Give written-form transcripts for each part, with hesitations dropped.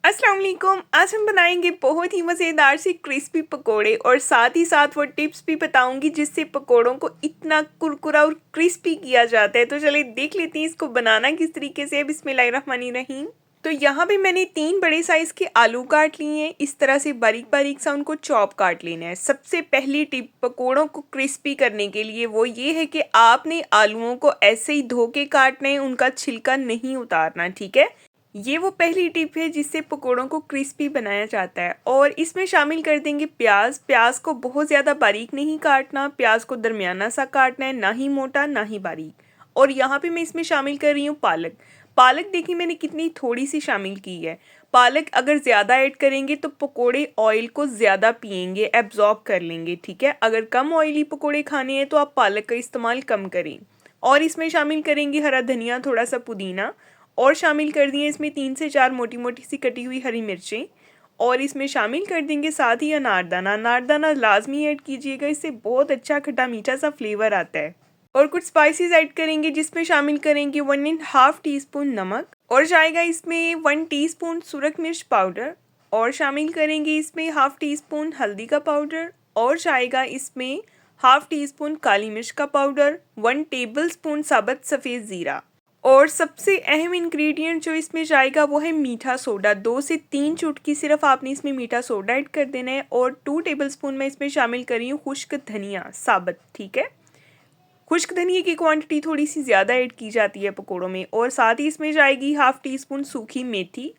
अस्सलाम वालेकुम। आज हम बनाएंगे बहुत ही मज़ेदार से क्रिस्पी पकोड़े और साथ ही साथ वो टिप्स भी बताऊंगी जिससे पकोड़ों को इतना कुरकुरा और क्रिस्पी किया जाता है। तो चलिए देख लेते हैं इसको बनाना किस तरीके से है। बिस्मिल्लाहिर्रहमानिर्रहीम। तो यहाँ पे मैंने 3 बड़े साइज़ के आलू काट लिए हैं। इस तरह से बारीक बारीक सा उनको चॉप काट लेना है। सबसे पहली टिप पकोड़ों को क्रिस्पी करने के लिए वो ये है कि आपने आलूओं को ऐसे ही धो के काटना है, उनका छिलका नहीं उतारना, ठीक है। ये वो पहली टिप है जिससे पकोड़ों को क्रिस्पी बनाया जाता है। और इसमें शामिल कर देंगे प्याज। प्याज को बहुत ज़्यादा बारीक नहीं काटना, प्याज को दरमियाना सा काटना है, ना ही मोटा ना ही बारीक। और यहाँ पे मैं इसमें शामिल कर रही हूँ पालक। पालक देखिए मैंने कितनी थोड़ी सी शामिल की है। पालक अगर ज़्यादा ऐड करेंगे तो पकोड़े ऑयल को ज़्यादा पिएंगे, एब्जॉर्ब कर लेंगे, ठीक है। अगर कम ऑयली पकोड़े खाने हैं तो आप पालक का इस्तेमाल कम करें। और इसमें शामिल करेंगे हरा धनिया, थोड़ा सा पुदीना। और शामिल कर दिए इसमें 3 से 4 मोटी मोटी सी कटी हुई हरी मिर्चें। और इसमें शामिल कर देंगे साथ ही अनारदाना। अनारदाना लाजमी ऐड कीजिएगा, इससे बहुत अच्छा खट्टा मीठा सा फ्लेवर आता है। और कुछ स्पाइसेस ऐड करेंगे जिसमें शामिल करेंगे 1.5 टीस्पून नमक। और जाएगा इसमें 1 टीस्पून सुरख मिर्च पाउडर। और शामिल करेंगे इसमें हाफ टी स्पून हल्दी का पाउडर। और जाएगा इसमें हाफ टी स्पून काली मिर्च का पाउडर, 1 टेबल स्पून साबुत सफ़ेद ज़ीरा। और सबसे अहम इंग्रेडिएंट जो इसमें जाएगा वो है मीठा सोडा। 2 से 3 चुटकी सिर्फ आपने इसमें मीठा सोडा ऐड कर देना है। और 2 टेबलस्पून मैं इसमें शामिल कर रही हूँ खुश्क धनिया साबुत, ठीक है। खुश्क धनिया की क्वांटिटी थोड़ी सी ज़्यादा ऐड की जाती है पकोड़ों में। और साथ ही इसमें जाएगी हाफ टी स्पून सूखी मेथी।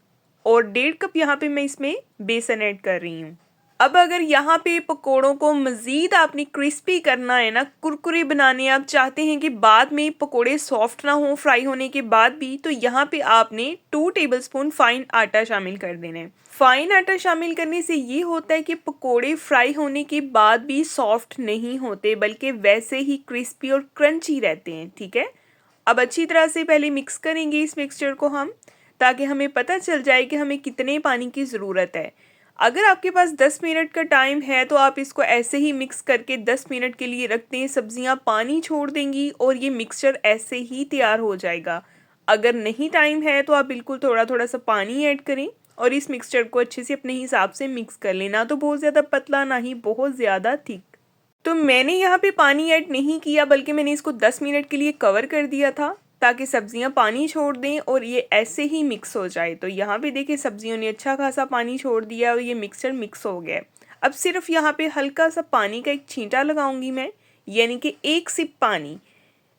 और 1.5 कप यहाँ पे मैं इसमें बेसन ऐड कर रही हूँ। अब अगर यहाँ पे पकोड़ों को मज़ीद आपने क्रिस्पी करना है ना, कुरकुरे बनाने आप चाहते हैं कि बाद में पकोड़े सॉफ्ट ना हो फ्राई होने के बाद भी, तो यहाँ पे आपने 2 टेबलस्पून फाइन आटा शामिल कर देना है। फाइन आटा शामिल करने से ये होता है कि पकोड़े फ्राई होने के बाद भी सॉफ्ट नहीं होते बल्कि वैसे ही क्रिस्पी और क्रंची रहते हैं, ठीक है। अब अच्छी तरह से पहले मिक्स करेंगे इस मिक्सचर को हम, ताकि हमें पता चल जाए कि हमें कितने पानी की ज़रूरत है। अगर आपके पास 10 मिनट का टाइम है तो आप इसको ऐसे ही मिक्स करके 10 मिनट के लिए रख दें। सब्जियां पानी छोड़ देंगी और ये मिक्सचर ऐसे ही तैयार हो जाएगा। अगर नहीं टाइम है तो आप बिल्कुल थोड़ा थोड़ा सा पानी ऐड करें और इस मिक्सचर को अच्छे से अपने हिसाब से मिक्स कर लें, ना तो बहुत ज़्यादा पतला ना ही बहुत ज़्यादा थिक। तो मैंने यहाँ पे पानी ऐड नहीं किया बल्कि मैंने इसको 10 मिनट के लिए कवर कर दिया था ताकि सब्जियां पानी छोड़ दें और ये ऐसे ही मिक्स हो जाए। तो यहाँ पे देखिए सब्जियों ने अच्छा खासा पानी छोड़ दिया और ये मिक्सचर मिक्स हो गया। अब सिर्फ यहाँ पे हल्का सा पानी का एक छींटा लगाऊंगी मैं, यानी कि 1 सिप पानी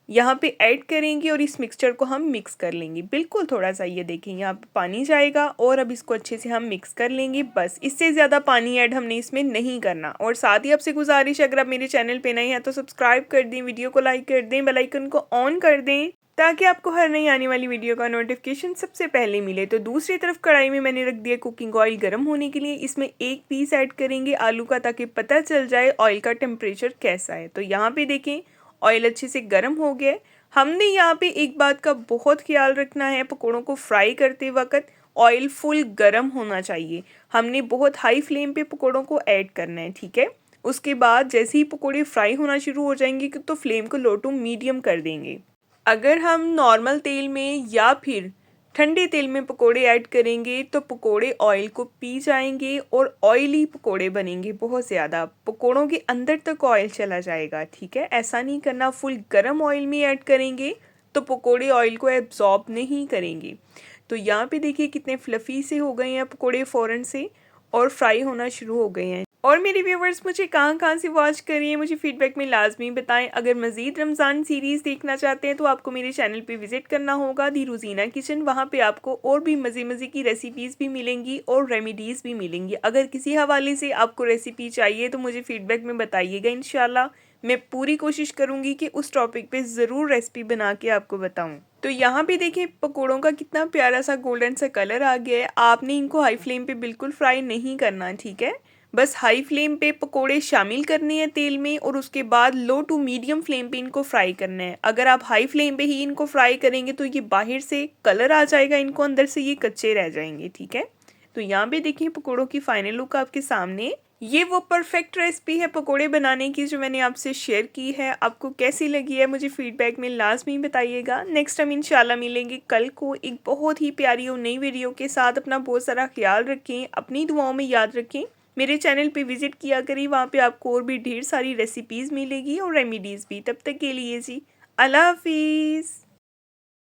यहाँ पे ऐड करेंगे और इस मिक्सचर को हम मिक्स कर लेंगे। बिल्कुल थोड़ा सा, ये देखें यहाँ पे पानी जाएगा और अब इसको अच्छे से हम मिक्स कर लेंगे। बस इससे ज़्यादा पानी ऐड हमने इसमें नहीं करना। और साथ ही आपसे गुजारिश है, अगर आप मेरे चैनल पे नए हैं तो सब्सक्राइब कर दें, वीडियो को लाइक कर दें, बेल आइकन को ऑन कर दें ताकि आपको हर नई आने वाली वीडियो का नोटिफिकेशन सबसे पहले मिले। तो दूसरी तरफ कढ़ाई में मैंने रख दिया कुकिंग ऑयल गर्म होने के लिए। इसमें 1 पीस ऐड करेंगे आलू का ताकि पता चल जाए ऑयल का टेम्परेचर कैसा है। तो यहाँ पे देखें ऑयल अच्छे से गर्म हो गया। हमने यहाँ पे एक बात का बहुत ख्याल रखना है, पकोड़ों को फ्राई करते वक्त ऑयल फुल गर्म होना चाहिए। हमने बहुत हाई फ्लेम पे पकोड़ों को ऐड करना है, ठीक है। उसके बाद जैसे ही पकोड़े फ्राई होना शुरू हो जाएंगे तो फ्लेम को लो टू मीडियम कर देंगे। अगर हम नॉर्मल तेल में या फिर ठंडे तेल में पकोड़े ऐड करेंगे तो पकोड़े ऑयल को पी जाएंगे और ऑयली पकोड़े बनेंगे बहुत ज़्यादा, पकोड़ों के अंदर तक ऑयल चला जाएगा, ठीक है। ऐसा नहीं करना, फुल गर्म ऑयल में ऐड करेंगे तो पकोड़े ऑयल को एब्जॉर्ब नहीं करेंगे। तो यहाँ पे देखिए कितने फ्लफ़ी से हो गए हैं पकोड़े फ़ौरन से और फ्राई होना शुरू हो गए हैं। और मेरे व्यूवर्स मुझे कहाँ से वॉच करिए, मुझे फीडबैक में लाजमी बताएं। अगर मज़ीद रमज़ान सीरीज़ देखना चाहते हैं तो आपको मेरे चैनल पे विज़िट करना होगा, दी रोज़ीना किचन। वहाँ पे आपको और भी मज़े की रेसिपीज़ भी मिलेंगी और रेमेडीज़ भी मिलेंगी। अगर किसी हवाले से आपको रेसिपी चाहिए तो मुझे फ़ीडबैक में बताइएगा। इंशाल्लाह मैं पूरी कोशिश करूँगी कि उस टॉपिक पे ज़रूर रेसिपी बना के आपको बताऊँ। तो यहाँ पे देखिए पकोड़ों का कितना प्यारा सा गोल्डन सा कलर आ गया है। आपने इनको हाई फ्लेम पे बिल्कुल फ्राई नहीं करना, ठीक है। बस हाई फ्लेम पे पकोड़े शामिल करने हैं तेल में और उसके बाद लो टू मीडियम फ्लेम पे इनको फ्राई करना है। अगर आप हाई फ्लेम पे ही इनको फ्राई करेंगे तो ये बाहर से कलर आ जाएगा इनको, अंदर से ये कच्चे रह जाएंगे, ठीक है। तो यहाँ पे देखिए पकोड़ों की फाइनल लुक आपके सामने। ये वो परफेक्ट रेसिपी है पकोड़े बनाने की जो मैंने आपसे शेयर की है। आपको कैसी लगी है मुझे फीडबैक में लाज़मी बताइएगा। नेक्स्ट हम इंशाल्लाह मिलेंगे कल को एक बहुत ही प्यारी और नई वीडियो के साथ। अपना बहुत सारा ख़्याल रखें, अपनी दुआओं में याद रखें। मेरे चैनल पे विज़िट किया करिए, वहाँ पे आपको और भी ढेर सारी रेसिपीज़ मिलेगी और रेमेडीज़ भी। तब तक के लिए जी अल्लाह हाफ़िज़।